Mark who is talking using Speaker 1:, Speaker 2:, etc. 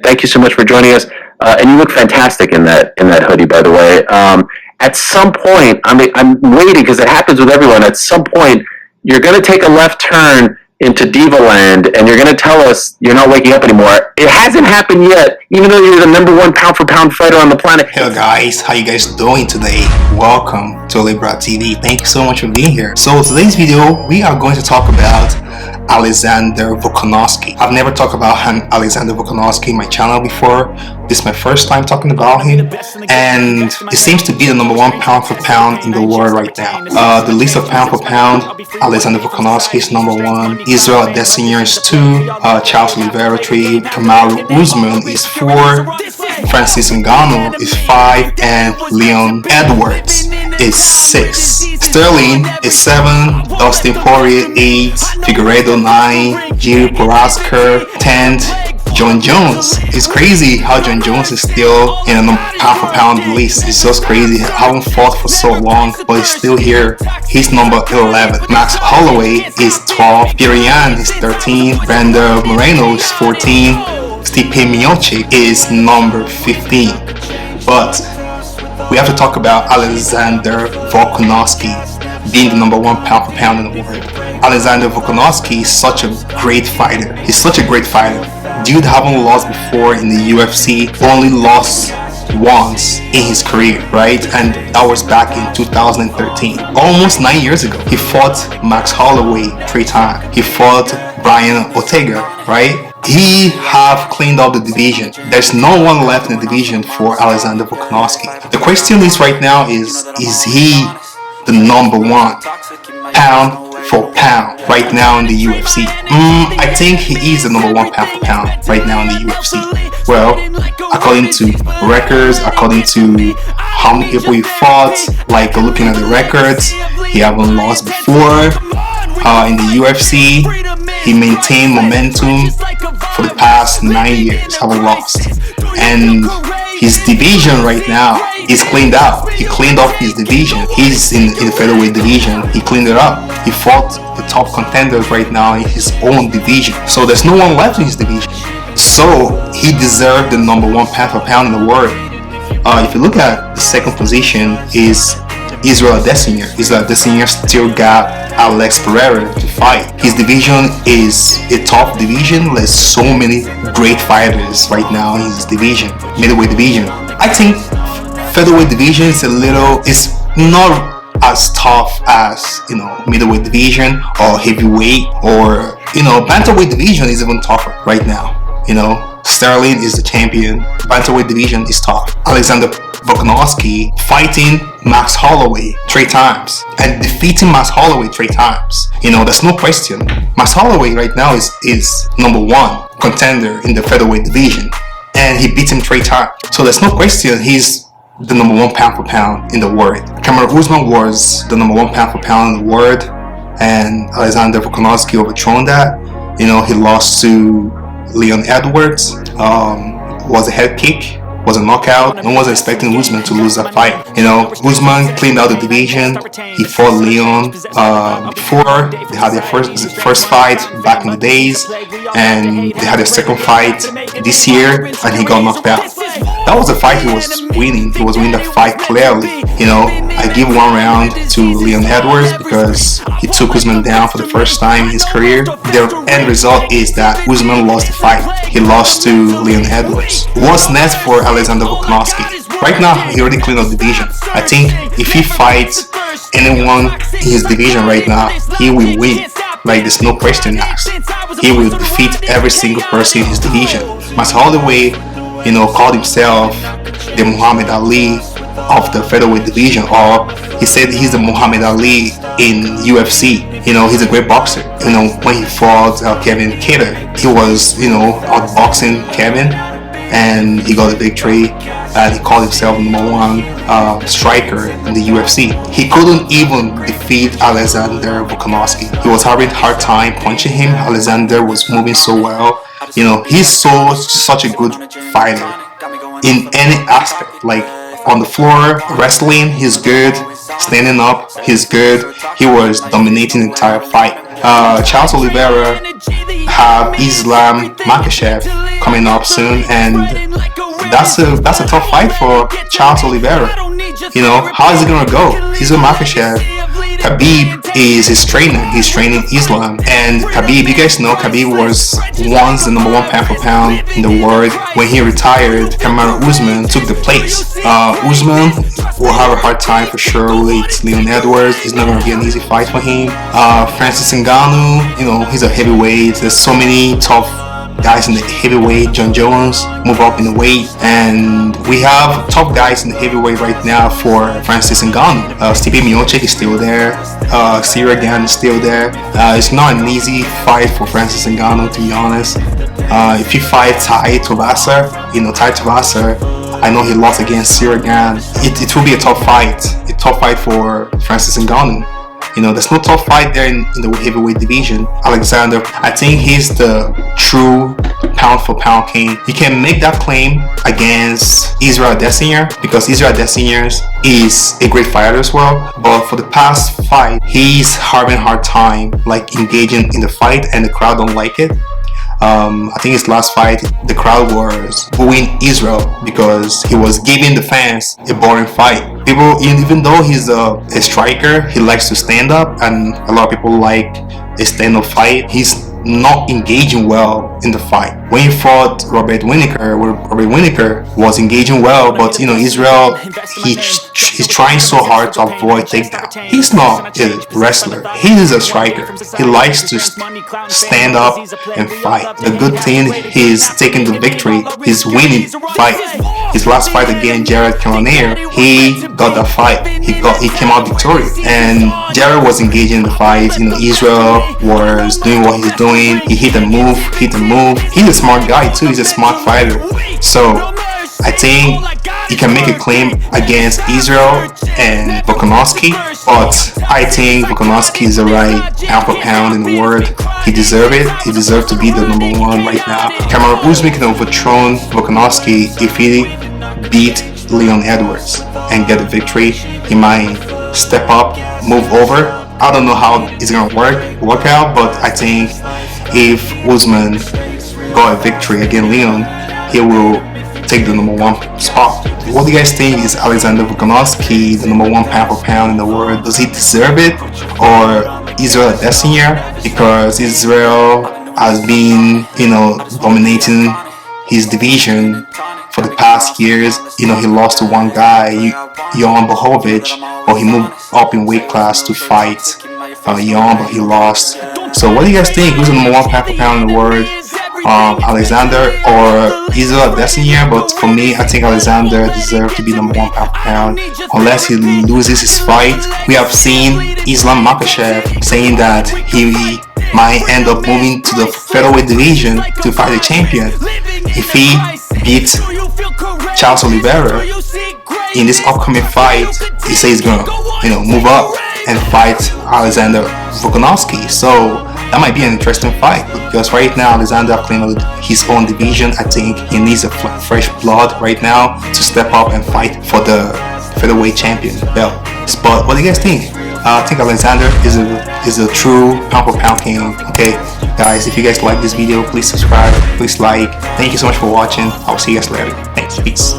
Speaker 1: Thank you so much for joining us. And you look fantastic in that hoodie, by the way. At some point, I'm waiting because it happens with everyone. At some point, you're going to take a left turn into Diva Land, and you're going to tell us you're not waking up anymore. It hasn't happened yet, even though you're the #1 pound-for-pound fighter on the planet.
Speaker 2: Hello guys, how you guys doing today? Welcome to Libra TV. Thank you so much for being here. So today's video, we are going to talk about Alexander Volkanovski. I've never talked about Alexander Volkanovski in my channel before. This is my first time talking about him, and it seems to be the #1 pound-for-pound in the world right now. The list of pound-for-pound, Alexander Volkanovski is #1, Israel Adesanya is 2, Charles Oliveira 3, Kamaru Usman is 4, Francis Ngannou is 5, and Leon Edwards is 6. Sterling is 7, Dustin Poirier 8, Figueiredo 9, Jiri Prochazka 10. John Jones. It's crazy how John Jones is still in a pound-for-pound list. It's just crazy. I haven't fought for so long, but he's still here. He's number 11. Max Holloway is 12. Pirian is 13. Brandon Moreno is 14. Stipe Miocic is number 15. But we have to talk about Alexander Volkanovski being the #1 pound-for-pound in the world. Alexander Volkanovski is such a great fighter. He's such a great fighter. Dude haven't lost before in the UFC, only lost once in his career, right? And that was back in 2013, almost 9 years ago. He fought Max Holloway 3 times. He fought Brian Ortega, right? He have cleaned up the division. There's no one left in the division for Alexander Volkanovski. The question is right now is he the #1 pound-for-pound right now in the UFC? I think he is the #1 pound-for-pound right now in the UFC. Well, according to records, according to how many people he fought, like looking at the records, he haven't lost before. In the UFC, he maintained momentum for the past 9 years, haven't lost. And his division right now is cleaned out. He cleaned up his division. He's in the featherweight division. He cleaned it up. He fought the top contenders right now in his own division. So there's no one left in his division. So he deserved the #1 pound-for-pound in the world. If you look at the second position is Israel Adesanya. Israel Adesanya still got Alex Pereira to fight. His division is a tough division. There's so many great fighters right now in his division, middleweight division. I think featherweight division is it's not as tough as, middleweight division or heavyweight, or, bantamweight division is even tougher right now. Sterling is the champion. Bantamweight division is tough. Alexander Volkanovski fighting Max Holloway 3 times and defeating Max Holloway 3 times. There's no question. Max Holloway right now is #1 contender in the featherweight division, and he beat him 3 times. So there's no question he's the #1 pound-for-pound in the world. Kamaru Usman was the #1 pound-for-pound in the world, and Alexander Volkanovski overthrown that. He lost to Leon Edwards. Was a head kick, was a knockout. No one was expecting Usman to lose that fight. Usman cleaned out the division. He fought Leon before. They had their first fight back in the days, and they had their second fight this year, and he got knocked out. That was the fight he was winning. He was winning the fight clearly. I give 1 round to Leon Edwards because he took Usman down for the first time in his career. The end result is that Usman lost the fight. He lost to Leon Edwards. What's next for Alexander Volkanovski? Right now, he already cleaned up the division. I think if he fights anyone in his division right now, he will win. Like, there's no question asked. He will defeat every single person in his division. Max Holloway, called himself the Muhammad Ali of the featherweight division, or he said he's the Muhammad Ali in UFC. He's a great boxer. When he fought Kevin Kattar, he was, outboxing Kevin, and he got a victory, and he called himself #1 striker in the UFC. He couldn't even defeat Alexander Volkanovski. He was having a hard time punching him. Alexander was moving so well. He's such a good fighter in any aspect. Like, on the floor wrestling, he's good. Standing up, he's good. He was dominating the entire fight. Charles Oliveira have Islam Makhachev coming up soon, and that's a tough fight for Charles Oliveira. You know, how is it gonna go? Islam Makhachev, Khabib is his trainer. He's training Islam, and Khabib, you guys know Khabib was once the number 1 pound for pound in the world. When he retired, Kamaru Usman took the place. Usman will have a hard time for sure with Leon Edwards. It's not gonna be an easy fight for him. Francis Ngannou, you know, he's a heavyweight. There's so many tough guys in the heavyweight. John Jones move up in the weight, and we have top guys in the heavyweight right now for Francis Ngannou. Stipe Miocic is still there. Ciryl Gane is still there. It's not an easy fight for Francis Ngannou, to be honest. If you fight Tai Tuivasa, you know, Tai Tuivasa, I know he lost against Ciryl Gane. It will be a tough fight. A tough fight for Francis Ngannou. You know, there's no tough fight there in the heavyweight division. Alexander, I think he's the true pound for pound king. You can make that claim against Israel Adesanya because Israel Adesanya is a great fighter as well. But for the past fight, he's having a hard time like engaging in the fight, and the crowd don't like it. I think his last fight, the crowd was booing Israel because he was giving the fans a boring fight. People, even though he's a striker, he likes to stand up, and a lot of people like a stand-up fight. He's not engaging well in the fight. When he fought Robert Whittaker, was engaging well, but you know, Israel, he's trying so hard to avoid takedown. He's not a wrestler. He is a striker. He likes to stand up and fight. The good thing, he's taking the victory. He's winning fight. His last fight against Jared Cannonier, he got that fight. He came out victorious, and Jared was engaging in the fight. You know, Israel was doing what he's doing. He hit the move. He's a smart guy too. He's a smart fighter. So I think he can make a claim against Israel and Volkanovski, but I think Volkanovski is the right pound for pound in the world. He deserves it. He deserves to be the number 1 right now. Kamaru Usman can overthrow Volkanovski if he beat Leon Edwards and get the victory. He might step up, move over. I don't know how it's gonna work out, but I think if Usman got a victory against Leon, he will take the number 1 spot. What do you guys think? Is Alexander Volkanovski the number 1 pound for pound in the world? Does he deserve it, or Israel Adesanya? Because Israel has been, you know, dominating his division for the past years. You know, he lost to one guy, Jan Blachowicz, but he moved up in weight class to fight Jan, but he lost. So what do you guys think? Who's the number 1 pound for pound in the world? Alexander or Israel Adesanya? But for me, I think Alexander deserves to be number 1 pound for pound unless he loses his fight. We have seen Islam Makhachev saying that he might end up moving to the featherweight division to fight the champion if he beats Charles Oliveira in this upcoming fight. He says he's gonna, you know, move up and fight Alexander Volkanovski. So that might be an interesting fight because right now Alexander claimed his own division. I think he needs a fresh blood right now to step up and fight for the featherweight champion belt. But what do you guys think? I think Alexander is a true pound for pound king. Okay, guys, if you guys like this video, please subscribe, please like. Thank you so much for watching. I'll see you guys later. Thanks, peace.